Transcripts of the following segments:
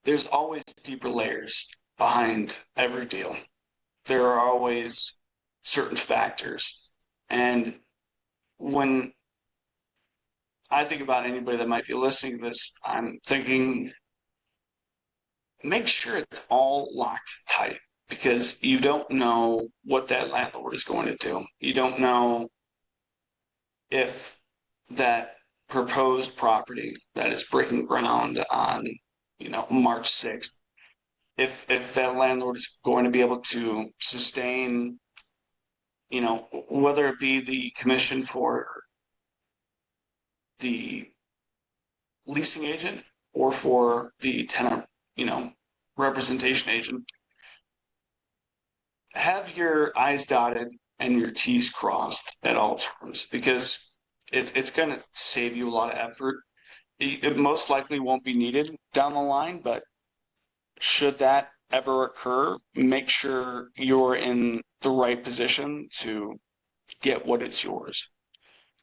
there's always deeper layers behind every deal. There are always certain factors. And when I think about anybody that might be listening to this, I'm thinking make sure it's all locked tight because you don't know what that landlord is going to do. You don't know if that proposed property that is breaking ground on, March 6th, if that landlord is going to be able to sustain, whether it be the commission for the leasing agent or for the tenant, representation agent, have your I's dotted and your T's crossed at all terms because it's going to save you a lot of effort. It most likely won't be needed down the line, but should that ever occur, make sure you're in the right position to get what is yours.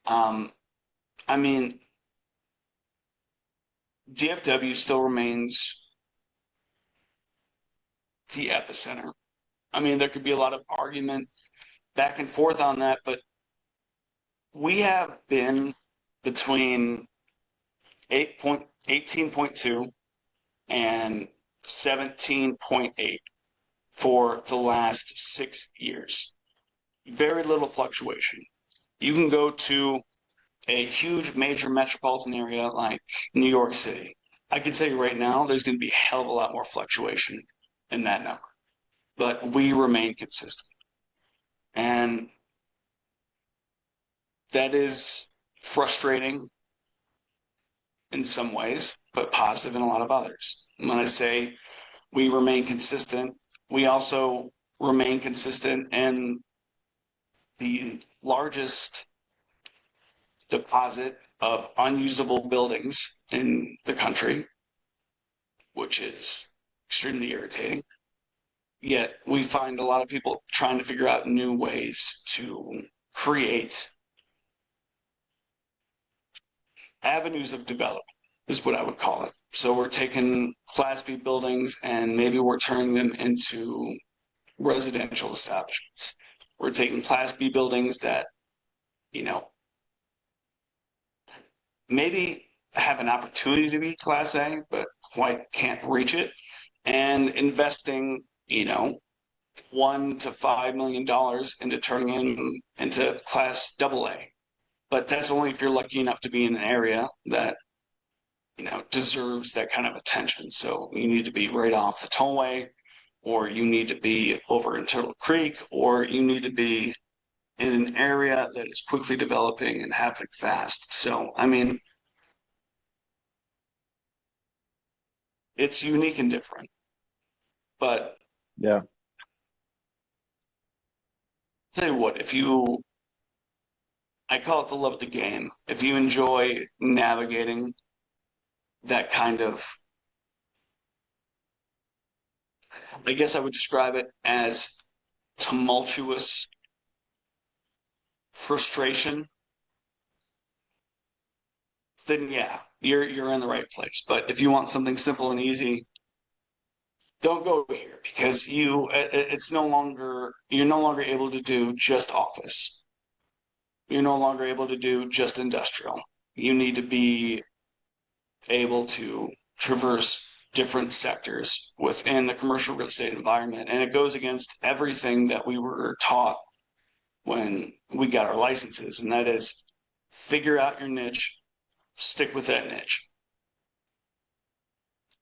I mean, DFW still remains the epicenter. I mean, there could be a lot of argument back and forth on that, but we have been between 18.2 and 17.8 for the last 6 years. Very little fluctuation. You can go to a huge major metropolitan area like New York City. I can tell you right now, there's going to be a hell of a lot more fluctuation in that number. But we remain consistent. And that is frustrating in some ways, but positive in a lot of others. When I say we remain consistent, we also remain consistent in the largest deposit of unusable buildings in the country, which is extremely irritating. Yet we find a lot of people trying to figure out new ways to create avenues of development, is what I would call it. So we're taking Class B buildings and maybe we're turning them into residential establishments. We're taking Class B buildings that, maybe have an opportunity to be Class A, but quite can't reach it, and investing, $1 to $5 million into turning them into Class AA. But that's only if you're lucky enough to be in an area that, deserves that kind of attention. So you need to be right off the tollway, or you need to be over in Turtle Creek, or you need to be in an area that is quickly developing and happening fast. So, I mean, it's unique and different. But yeah, tell you what, I call it the love of the game. If you enjoy navigating that kind of, I guess I would describe it as tumultuous frustration, then yeah, you're in the right place. But if you want something simple and easy, don't go here because you're no longer able to do just office. You're no longer able to do just industrial. You need to be able to traverse different sectors within the commercial real estate environment. And it goes against everything that we were taught when we got our licenses. And that is figure out your niche, stick with that niche.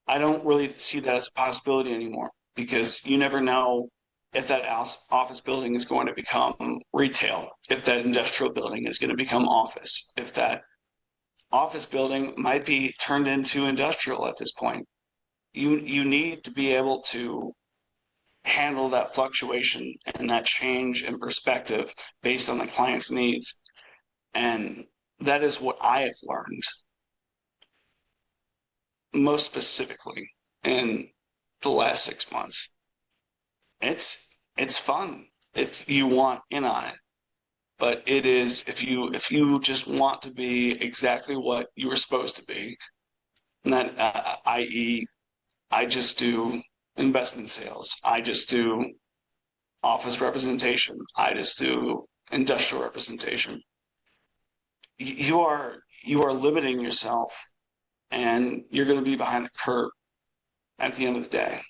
I don't really see that as a possibility anymore because you never know if that office building is going to become retail, if that industrial building is going to become office, if that office building might be turned into industrial at this point. You need to be able to handle that fluctuation and that change in perspective based on the client's needs. And that is what I have learned most specifically in the last 6 months. It's fun if you want in on it. But it is if you just want to be exactly what you were supposed to be, and that i.e. I just do investment sales. I just do office representation. I just do industrial representation. You are limiting yourself, and you're going to be behind the curve at the end of the day.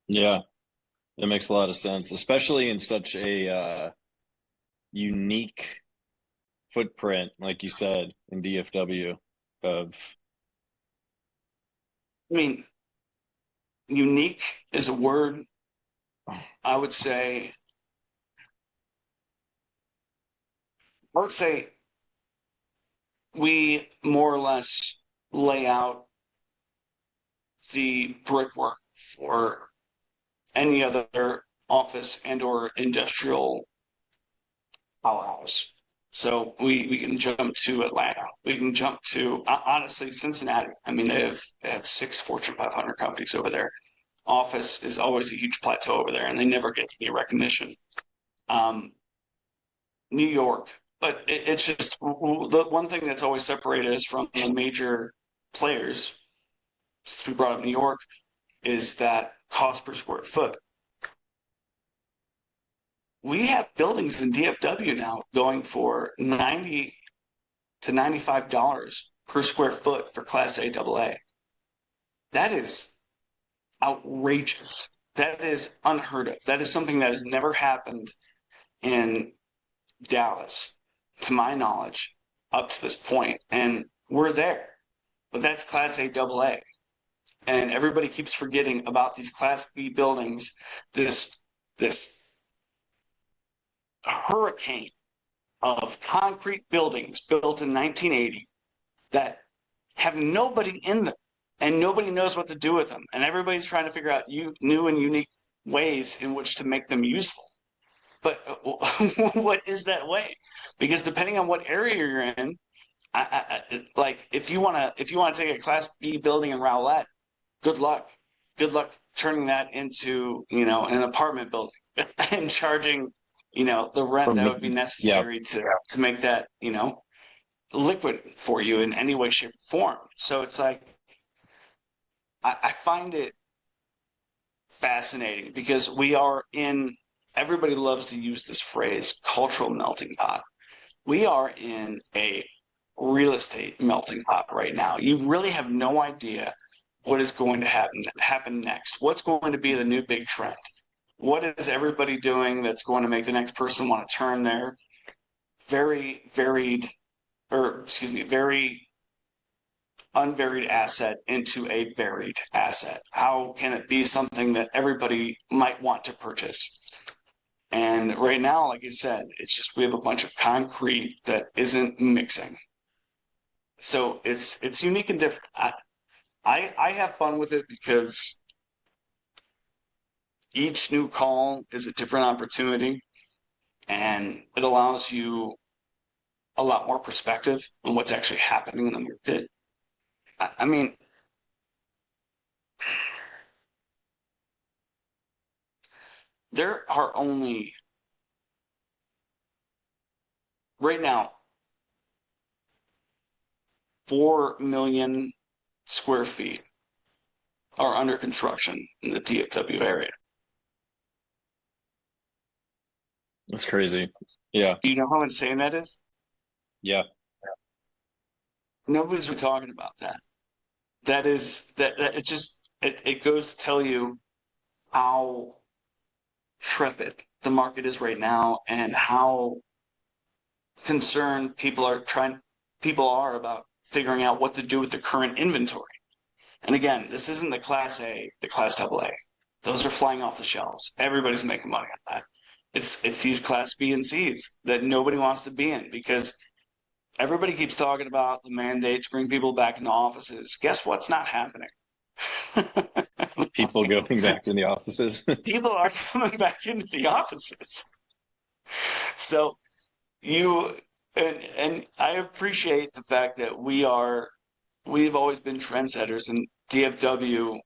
Yeah, that makes a lot of sense, especially in such a unique footprint, like you said, in DFW of I mean, unique is a word. I would say, I would say we more or less lay out the brickwork for any other office and or industrial powerhouse. So we can jump to Atlanta. We can jump to honestly Cincinnati. I mean, they have 6 Fortune 500 companies over there. Office is always a huge plateau over there, and they never get any recognition. Um, New York, but it's just the one thing that's always separated us from the major players, since we brought up New York, is that cost per square foot. We have buildings in DFW now going for $90 to $95 per square foot for Class A AA. That is outrageous. That is unheard of. That is something that has never happened in Dallas, to my knowledge, up to this point. And we're there. But that's Class A AA. And everybody keeps forgetting about these Class B buildings, this hurricane of concrete buildings built in 1980 that have nobody in them, and nobody knows what to do with them. And everybody's trying to figure out new and unique ways in which to make them useful. But what is that way? Because depending on what area you're in, like if you want to take a Class B building in Rowlett, good luck. Good luck turning that into an apartment building and charging the rent that would be necessary to make that liquid for you in any way, shape, or form. So it's like I find it fascinating because everybody loves to use this phrase, cultural melting pot. We are in a real estate melting pot right now. You really have no idea what is going to happen next. What's going to be the new big trend? What is everybody doing that's going to make the next person want to turn their very unvaried asset into a varied asset? How can it be something that everybody might want to purchase? And right now, like I said, it's just we have a bunch of concrete that isn't mixing. So it's unique and different. I have fun with it because each new call is a different opportunity, and it allows you a lot more perspective on what's actually happening in the market. I mean, there are only, right now, 4 million square feet are under construction in the DFW area. That's crazy. Yeah. Do you know how insane that is? Yeah. Nobody's really talking about that. That it goes to tell you how trepid the market is right now and how concerned people are about figuring out what to do with the current inventory. And again, this isn't the Class A, the Class AA. Those are flying off the shelves. Everybody's making money on that. It's these Class B and C's that nobody wants to be in because everybody keeps talking about the mandate to bring people back into offices. Guess what's not happening? People going back in the offices. People are coming back into the offices. So and I appreciate the fact that we've always been trendsetters, and DFW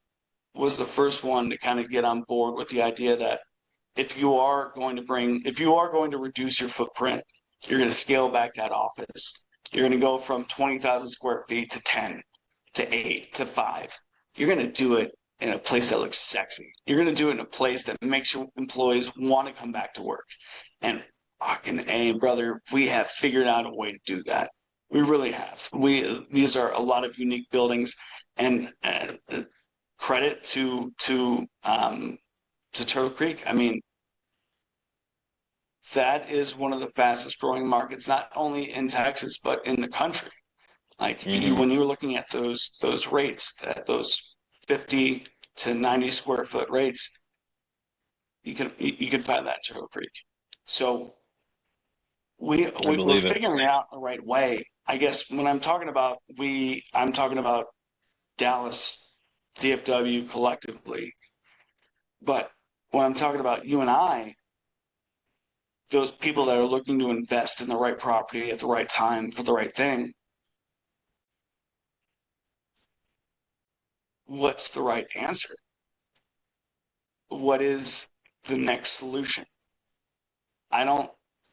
was the first one to kind of get on board with the idea that if you are going to reduce your footprint, you're going to scale back that office. You're going to go from 20,000 square feet to 10, to 8, to 5. you're going to do it in a place that looks sexy. You're going to do it in a place that makes your employees want to come back to work. And fucking A, brother, we have figured out a way to do that. We really have. These are a lot of unique buildings, and credit to Turtle Creek. I mean, that is one of the fastest growing markets, not only in Texas but in the country. Like when you're looking at those rates, that those 50 to 90 square foot rates, you can find that in Turtle Creek. So we're believe it. figuring it out the right way. I guess when I'm talking about I'm talking about Dallas, DFW collectively. But when I'm talking about you and I, those people that are looking to invest in the right property at the right time for the right thing, what's the right answer? What is the next solution?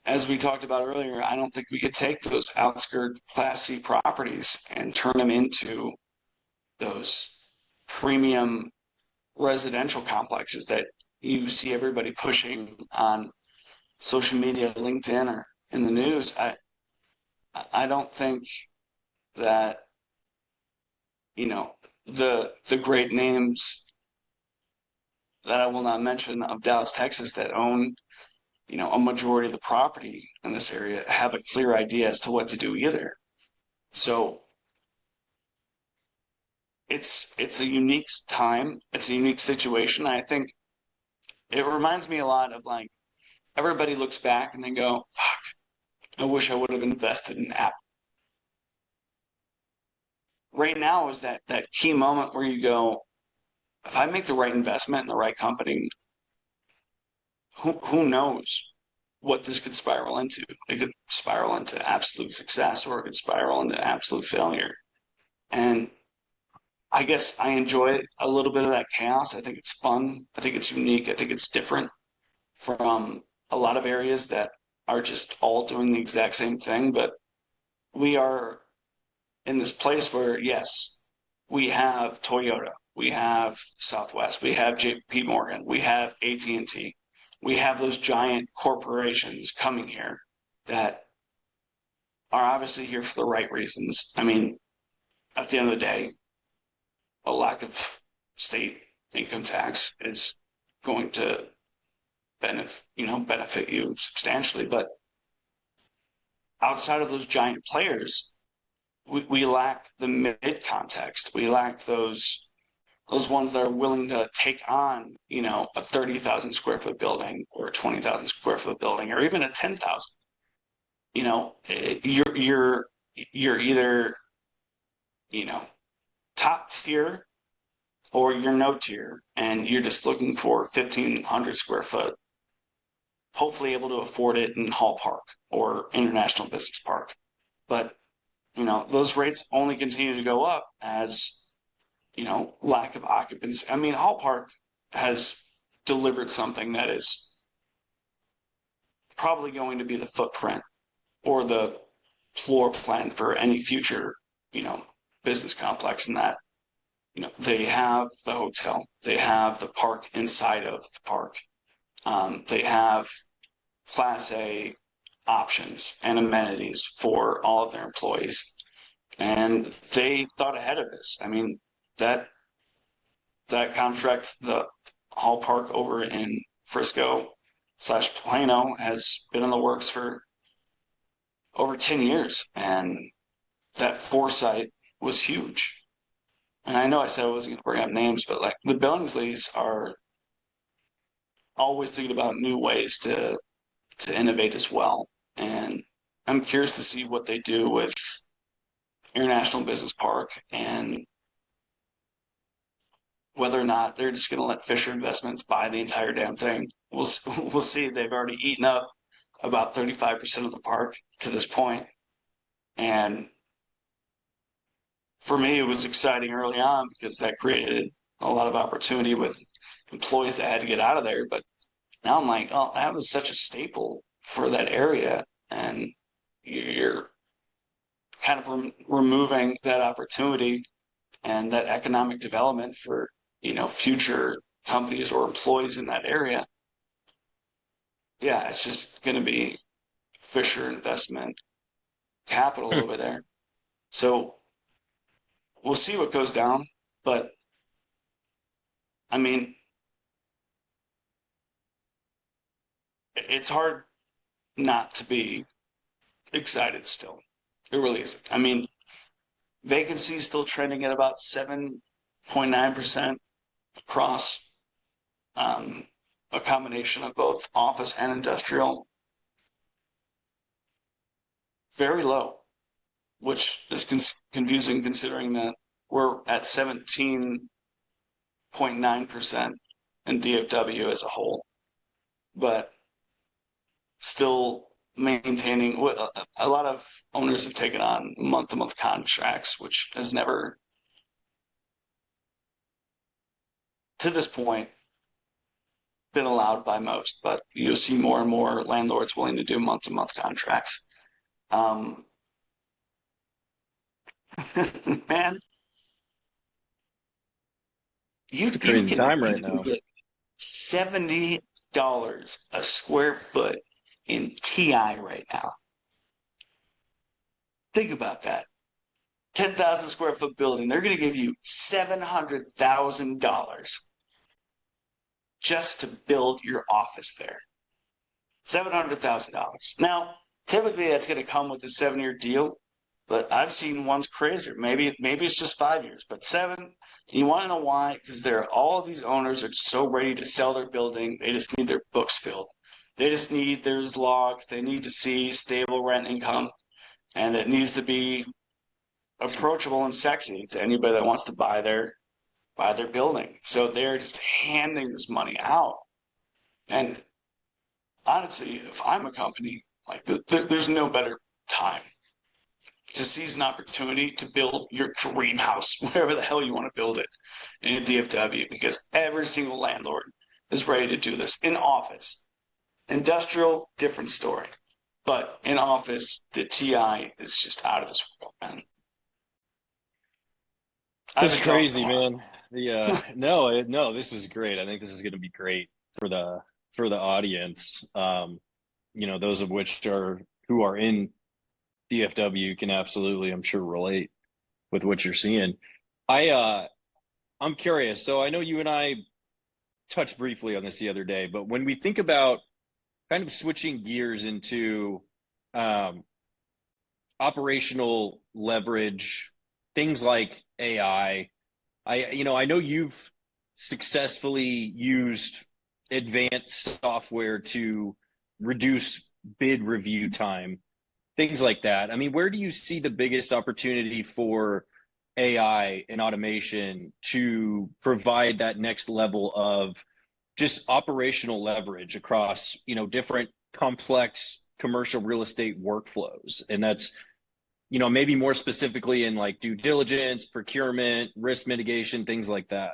As we talked about earlier, I don't think we could take those outskirt Class C properties and turn them into those premium residential complexes that you see everybody pushing on social media, LinkedIn, or in the news. I don't think that, the great names that I will not mention of Dallas, Texas, that own, a majority of the property in this area have a clear idea as to what to do either. So it's a unique time. It's a unique situation. I think it reminds me a lot of, like, everybody looks back and they go, fuck, I wish I would have invested in Apple. Right now is that key moment where you go, if I make the right investment in the right company, who knows what this could spiral into? It could spiral into absolute success, or it could spiral into absolute failure. And I guess I enjoy a little bit of that chaos. I think it's fun. I think it's unique. I think it's different from a lot of areas that are just all doing the exact same thing. But we are in this place where, yes, we have Toyota, we have Southwest, we have JP Morgan, we have AT&T, we have those giant corporations coming here that are obviously here for the right reasons. I mean, at the end of the day, a lack of state income tax is going to benefit you substantially. But outside of those giant players, we lack the mid context. We lack those ones that are willing to take on, a 30,000 square foot building, or a 20,000 square foot building, or even a 10,000. You're either, top tier, or you're no tier, and you're just looking for 1,500 square foot, hopefully able to afford it in Hall Park or International Business Park. But those rates only continue to go up as, lack of occupancy. I mean, Hall Park has delivered something that is probably going to be the footprint or the floor plan for any future, business complex, in that, they have the hotel, they have the park inside of the park. They have Class A options and amenities for all of their employees. And they thought ahead of this. I mean, that contract, the Hall Park over in Frisco / Plano, has been in the works for over 10 years. And that foresight was huge. And I know I said I wasn't going to bring up names, but like the Billingsleys are always thinking about new ways to innovate as well. And I'm curious to see what they do with International Business Park, and whether or not they're just going to let Fisher Investments buy the entire damn thing. We'll see. They've already eaten up about 35% of the park to this point. And for me, it was exciting early on because that created a lot of opportunity with employees that had to get out of there. But now I'm like, oh, that was such a staple for that area. And you're kind of removing that opportunity and that economic development for, future companies or employees in that area, yeah, it's just going to be Fisher Investment Capital over there. So we'll see what goes down. But I mean, it's hard not to be excited still. It really isn't. I mean, vacancy is still trending at about 7.9% across a combination of both office and industrial. Very low, which is confusing considering that we're at 17.9% in DFW as a whole, but still maintaining. A lot of owners have taken on month-to-month contracts, which has never, to this point, been allowed by most, but you'll see more and more landlords willing to do month-to-month contracts. Man, It's a crazy time right you can now. get $70 a square foot in TI right now. Think about that. 10,000 square foot building, they're going to give you $700,000 just to build your office there. $700,000. Now, typically that's going to come with a 7-year deal, but I've seen ones crazier. Maybe it's just 5 years, but 7. You want to know why? Because all of these owners are so ready to sell their building. They just need their books filled. They just need there's logs. They need to see stable rent income, and it needs to be approachable and sexy to anybody that wants to buy their building. So they're just handing this money out. And honestly, if I'm a company, like there's no better time to seize an opportunity to build your dream house, wherever the hell you want to build it in DFW, because every single landlord is ready to do this in office. Industrial, different story. But in office, the TI is just out of this world, man. It's crazy, man. No, this is great. I think this is going to be great for the audience. Those of which who are in DFW can absolutely, I'm sure, relate with what you're seeing. I'm curious. So I know you and I touched briefly on this the other day, but when we think about kind of switching gears into operational leverage, things like AI, I know you've successfully used advanced software to reduce bid review time, things like that. I mean, where do you see the biggest opportunity for AI and automation to provide that next level of just operational leverage across, different complex commercial real estate workflows? And that's, maybe more specifically in like due diligence, procurement, risk mitigation, things like that.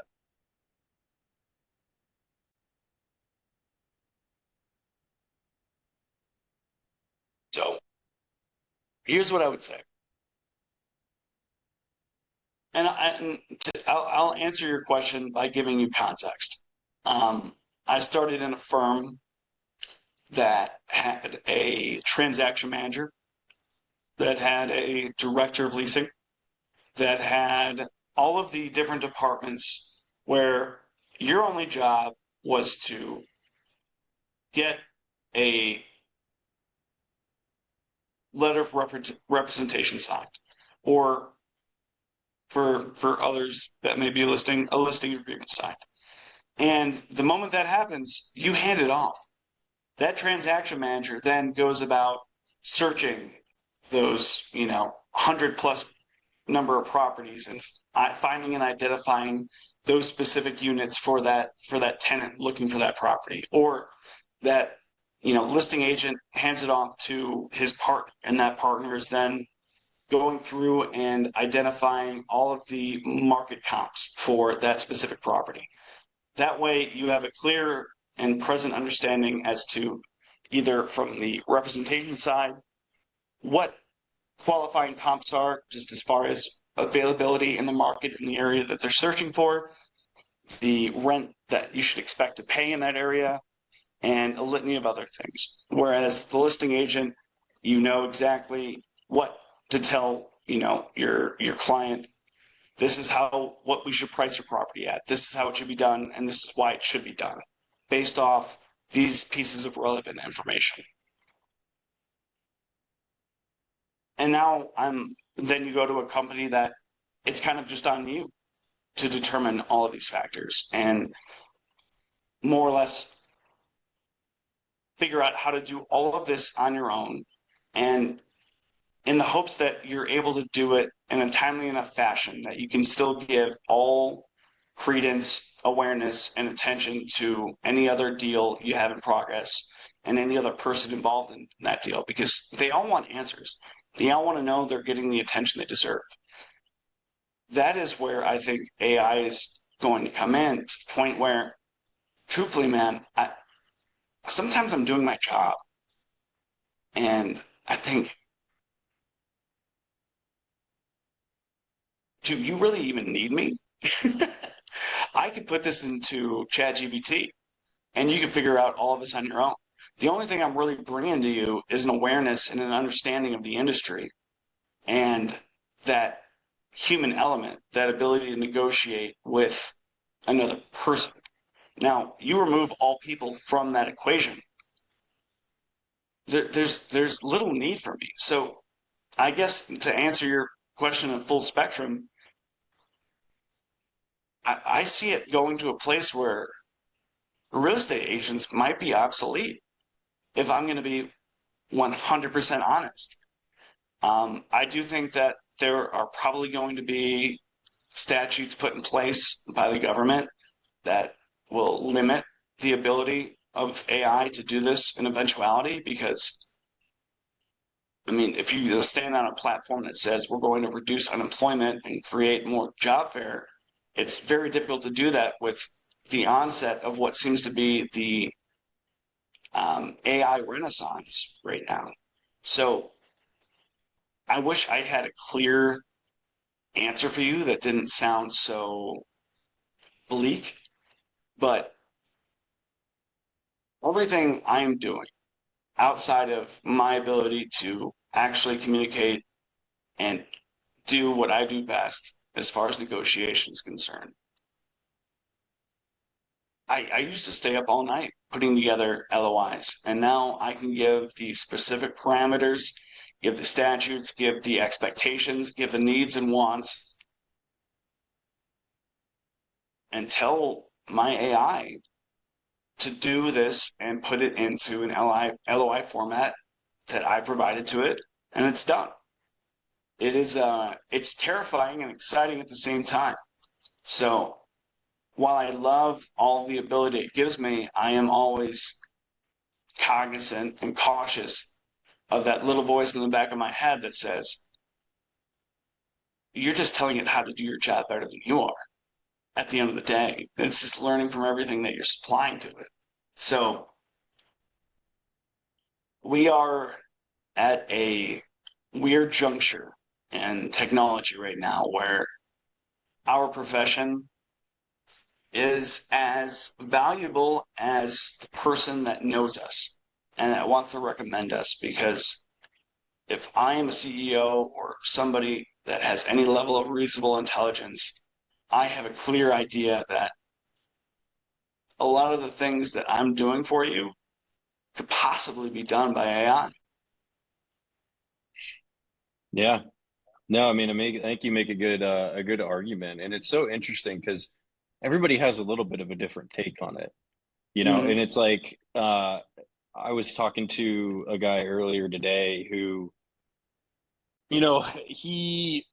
So here's what I would say. And I'll answer your question by giving you context. I started in a firm that had a transaction manager, that had a director of leasing, that had all of the different departments where your only job was to get a letter of representation signed, or for others that may be a listing agreement signed. And the moment that happens, you hand it off. That transaction manager then goes about searching those, 100 plus number of properties and finding and identifying those specific units for that tenant looking for that property, or that, listing agent hands it off to his partner, and that partner is then going through and identifying all of the market comps for that specific property. That way you have a clear and present understanding as to, either from the representation side, what qualifying comps are, just as far as availability in the market in the area that they're searching for, the rent that you should expect to pay in that area, and a litany of other things. Whereas the listing agent, you know exactly what to tell, your client. This is what we should price your property at. This is how it should be done, and this is why it should be done, based off these pieces of relevant information. And now then you go to a company that it's kind of just on you to determine all of these factors and more or less figure out how to do all of this on your own, and in the hopes that you're able to do it in a timely enough fashion that you can still give all credence, awareness, and attention to any other deal you have in progress and any other person involved in that deal, because they all want answers. They all want to know they're getting the attention they deserve. That is where I think AI is going to come in, to the point where, truthfully, man, sometimes I'm doing my job and I think, do you really even need me? I could put this into ChatGPT and you can figure out all of this on your own. The only thing I'm really bringing to you is an awareness and an understanding of the industry and that human element, that ability to negotiate with another person. Now, you remove all people from that equation, there's little need for me. So I guess to answer your question in full spectrum, I see it going to a place where real estate agents might be obsolete, if I'm going to be 100% honest. I do think that there are probably going to be statutes put in place by the government that will limit the ability of AI to do this in eventuality, because, I mean, if you stand on a platform that says we're going to reduce unemployment and create more job fair, it's very difficult to do that with the onset of what seems to be the AI renaissance right now. So I wish I had a clear answer for you that didn't sound so bleak, but everything I'm doing outside of my ability to actually communicate and do what I do best as far as negotiation is concerned. I used to stay up all night putting together LOIs, and now I can give the specific parameters, give the statutes, give the expectations, give the needs and wants, and tell my AI to do this and put it into an LOI format that I provided to it, and it's done. It's terrifying and exciting at the same time. So while I love all the ability it gives me, I am always cognizant and cautious of that little voice in the back of my head that says, you're just telling it how to do your job better than you are at the end of the day. It's just learning from everything that you're supplying to it. So we are at a weird juncture in technology right now where our profession is as valuable as the person that knows us and that wants to recommend us, because if I am a CEO or somebody that has any level of reasonable intelligence, I have a clear idea that a lot of the things that I'm doing for you could possibly be done by AI. Yeah. No, I mean, I think you make a good argument, and it's so interesting because everybody has a little bit of a different take on it, Mm-hmm. and it's like I was talking to a guy earlier today who, he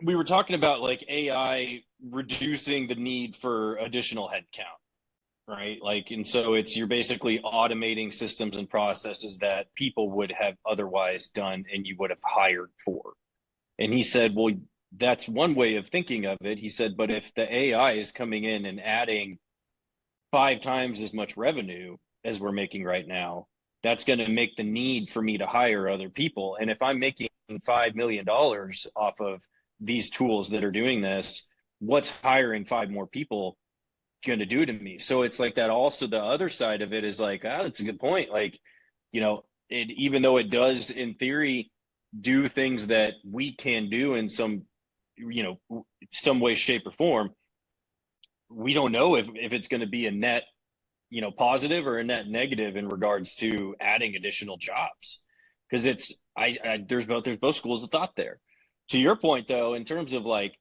we were talking about like AI reducing the need for additional headcount, right? Like, and so you're basically automating systems and processes that people would have otherwise done and you would have hired for. And he said, well, that's one way of thinking of it. He said, but if the AI is coming in and adding 5 times as much revenue as we're making right now, that's going to make the need for me to hire other people. And if I'm making $5 million off of these tools that are doing this, what's hiring 5 more people going to do to me? So it's like that. Also, the other side of it is like, ah, that's a good point. Like, even though it does in theory do things that we can do in some way, shape, or form, we don't know if it's going to be a net, positive or a net negative in regards to adding additional jobs. Because there's both schools of thought there. To your point, though, in terms of like,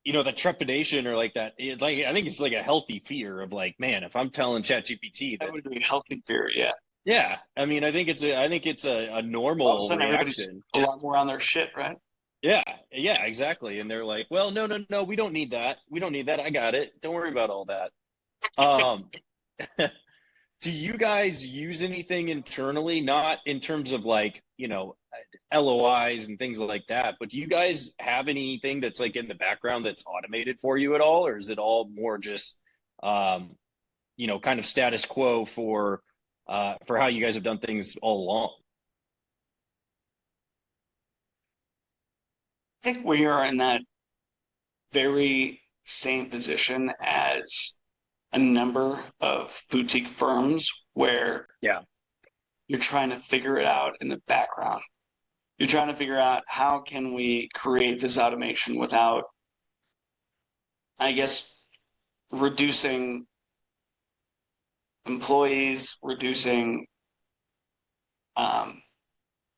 the trepidation or like that, I think it's like a healthy fear of like, man, if I'm telling ChatGPT That that, would be a healthy fear, yeah. yeah, I mean, I think it's a All of a normal sudden, everybody's reaction. a lot more on their shit, right? Yeah, yeah, exactly. And they're like, well, no, no, no, we don't need that. We don't need that. I got it. Don't worry about all that. Um, do you guys use anything internally, not in terms of like, LOIs and things like that, but do you guys have anything that's like in the background that's automated for you at all? Or is it all more just, kind of status quo for how you guys have done things all along? I think we are in that very same position as a number of boutique firms where Yeah. you're trying to figure it out in the background. You're trying to figure out how can we create this automation without, I guess, reducing employees, reducing um,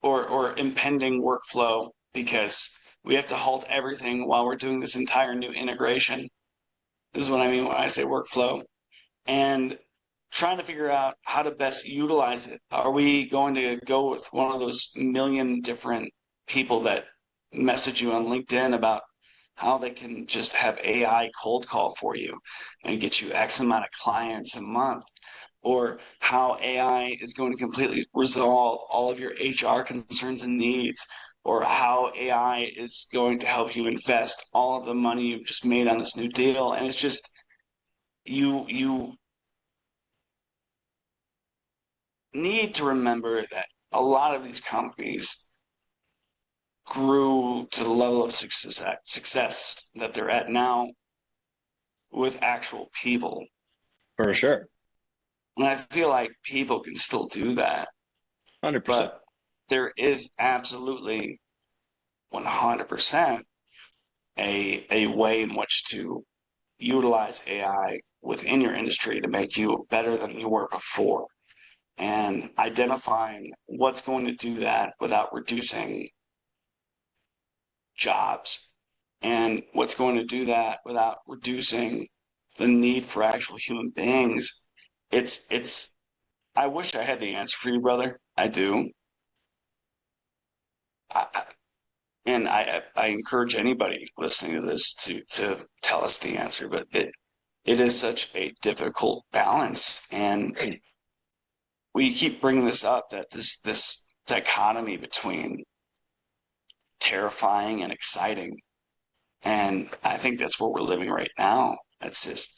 or impending workflow because we have to halt everything while we're doing this entire new integration. This is what I mean when I say workflow. And trying to figure out how to best utilize it. Are we going to go with one of those million different people that message you on LinkedIn about how they can just have AI cold call for you and get you X amount of clients a month? Or how AI is going to completely resolve all of your HR concerns and needs, or how AI is going to help you invest all of the money you've just made on this new deal. And it's just you need to remember that a lot of these companies grew to the level of success that they're at now with actual people. For sure. And I feel like people can still do that, 100%. but there is absolutely 100% a way in which to utilize AI within your industry to make you better than you were before. And identifying what's going to do that without reducing jobs and what's going to do that without reducing the need for actual human beings. It's I wish I had the answer for you, brother. I do. I, and I encourage anybody listening to this to tell us the answer, but it is such a difficult balance. And we keep bringing this up that this dichotomy between terrifying and exciting. And I think that's where we're living right now. It's just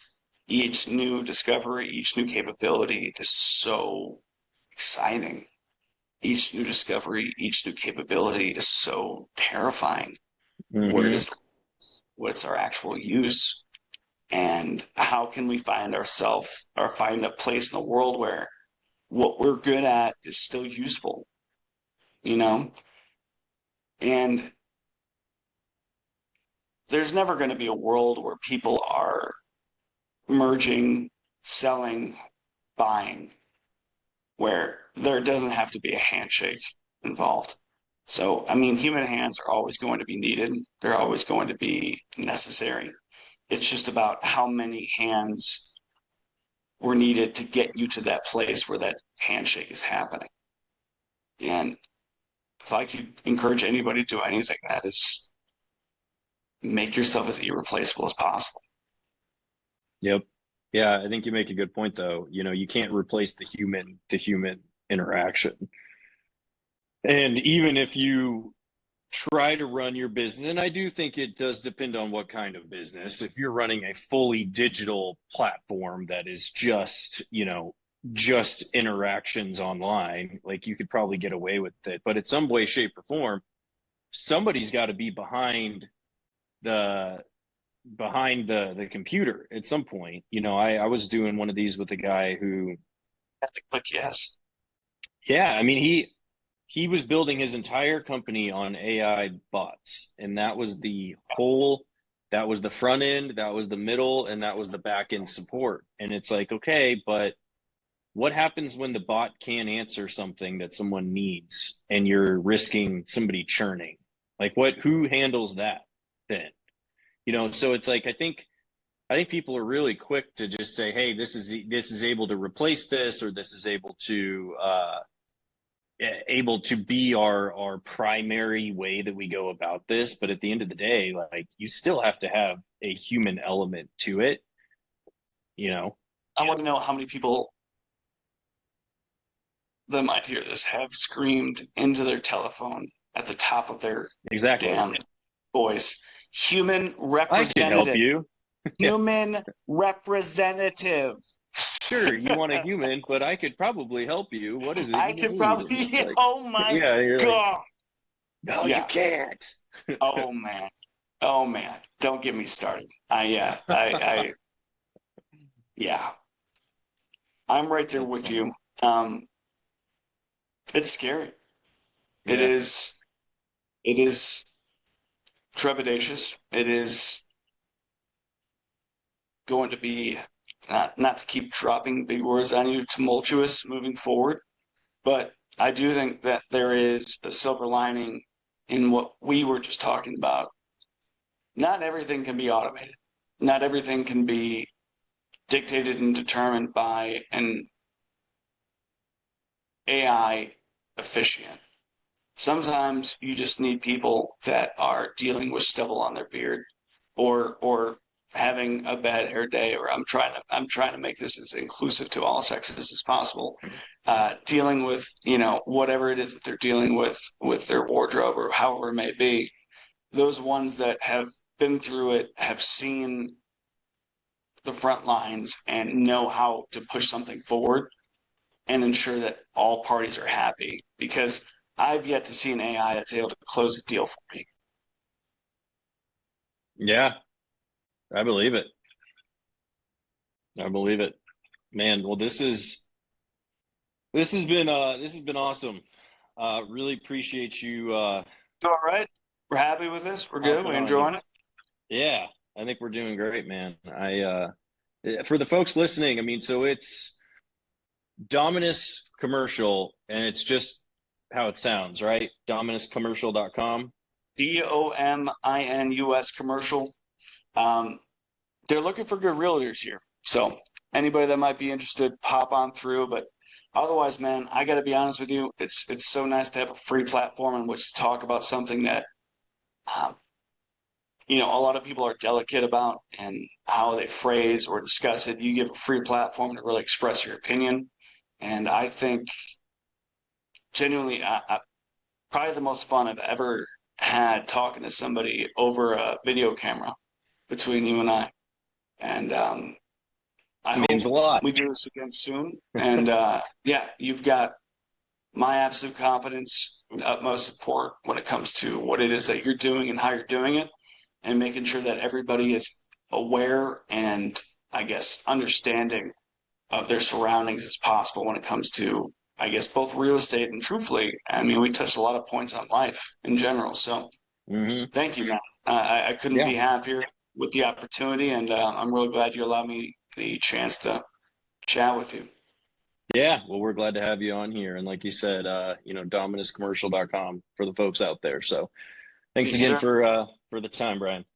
each new discovery, each new capability is so exciting. Each new discovery, each new capability is so terrifying. Where Mm-hmm. does what's our actual use? And how can we find ourselves or find a place in the world where what we're good at is still useful, you know? And there's never going to be a world where people are merging, selling, buying, where there doesn't have to be a handshake involved. So, I mean, human hands are always going to be needed. They're always going to be necessary. It's just about how many hands were needed to get you to that place where that handshake is happening. And if I could encourage anybody to do anything, that is make yourself as irreplaceable as possible. Yep. Yeah, I think you make a good point though. You can't replace the human to human interaction. And even if you try to run your business, and I do think it does depend on what kind of business. If you're running a fully digital platform that is just interactions online, like you could probably get away with it. But in some way, shape, or form, somebody's got to be behind the behind the computer at some point. I was doing one of these with a guy who, Have to click yes. yeah, I mean, he was building his entire company on AI bots, and that was the front end, that was the middle, and that was the back end support. And it's like, okay, but what happens when the bot can't answer something that someone needs and you're risking somebody churning? Like who handles that then? So it's like I think people are really quick to just say, hey, this is able to replace this, or this is able to be our primary way that we go about this. But at the end of the day, like, you still have to have a human element to it, you know. I want to know how many people that might hear this have screamed into their telephone at the top of their Exactly. damn voice. Human I can help representative. you. Human representative. Sure, you want a human, but I could probably help you. What is it I you could need? probably. Like, Oh my yeah, you're like, God. no, Yeah. you can't. Oh man. Oh man. Don't get me started. I yeah. I'm right there That's with funny. you. It's scary. It Yeah. is. It is trepidatious. It is going to be not to keep dropping big words on you, tumultuous moving forward. But I do think that there is a silver lining in what we were just talking about. Not everything can be automated. Not everything can be dictated and determined by an AI officiant. Sometimes you just need people that are dealing with stubble on their beard, or having a bad hair day, or I'm trying to make this as inclusive to all sexes as possible. Dealing with whatever it is that they're dealing with their wardrobe or however it may be. Those ones that have been through it, have seen the front lines, and know how to push something forward and ensure that all parties are happy. Because I've yet to see an AI that's able to close the deal for me. Yeah, I believe it. I believe it. Man, well, this has been awesome. Really appreciate you All right, we're happy with this. We're good. hopping We're on. enjoying it. Yeah, I think we're doing great, man. For the folks listening, I mean, so it's Dominus Commercial, and it's just how it sounds, right? DominusCommercial.com. DOMINUS commercial. Um, they're looking for good realtors here. So anybody that might be interested, pop on through. But otherwise, man, I got to be honest with you. It's so nice to have a free platform in which to talk about something that um, a lot of people are delicate about and how they phrase or discuss it. You give a free platform to really express your opinion, and I think genuinely, probably the most fun I've ever had talking to somebody over a video camera between you and I. And I It means hope a lot. we do this again soon. And yeah, you've got my absolute confidence and utmost support when it comes to what it is that you're doing and how you're doing it, and making sure that everybody is aware and, I guess, understanding of their surroundings as possible when it comes to, I guess, both real estate and, truthfully, I mean, we touched a lot of points on life in general. So Hmm. thank you, man. I couldn't Yeah. be happier with the opportunity, and I'm really glad you allowed me the chance to chat with you. Yeah. Well, we're glad to have you on here. And like you said, DominusCommercial.com for the folks out there. So thanks Yes, again sir. for the time, Brian.